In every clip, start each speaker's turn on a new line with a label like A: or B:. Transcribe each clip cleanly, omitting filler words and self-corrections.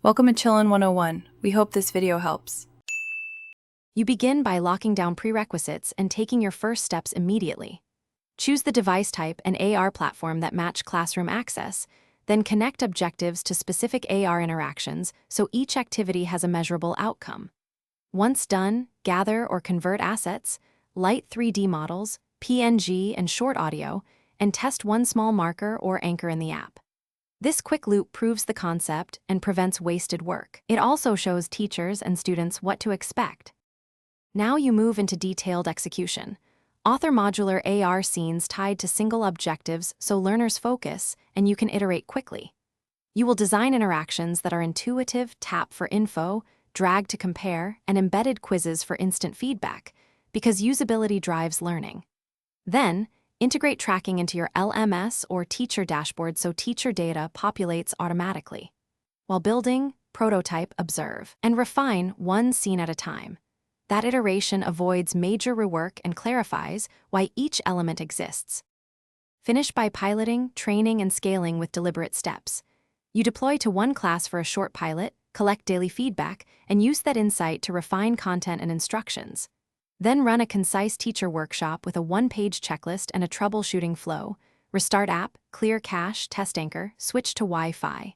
A: Welcome to Chillin' 101. We hope this video helps.
B: You begin by locking down prerequisites and taking your first steps immediately. Choose the device type and AR platform that match classroom access, then connect objectives to specific AR interactions so each activity has a measurable outcome. Once done, gather or convert assets, light 3D models, PNG and short audio, and test one small marker or anchor in the app. This quick loop proves the concept and prevents wasted work. It also shows teachers and students what to expect. Now you move into detailed execution. Author modular AR scenes tied to single objectives so learners focus and you can iterate quickly. You will design interactions that are intuitive, tap for info, drag to compare, and embedded quizzes for instant feedback, because usability drives learning. Then, integrate tracking into your LMS or teacher dashboard so teacher data populates automatically. While building, prototype, observe, and refine one scene at a time. That iteration avoids major rework and clarifies why each element exists. Finish by piloting, training, and scaling with deliberate steps. You deploy to one class for a short pilot, collect daily feedback, and use that insight to refine content and instructions. Then run a concise teacher workshop with a one-page checklist and a troubleshooting flow. Restart app, clear cache, test anchor, switch to Wi-Fi.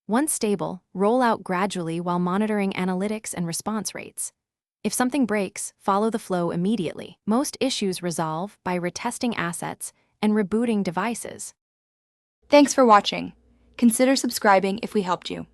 B: Once stable, roll out gradually while monitoring analytics and response rates. If something breaks, follow the flow immediately. Most issues resolve by retesting assets and rebooting devices.
C: Thanks for watching. Consider subscribing if we helped you.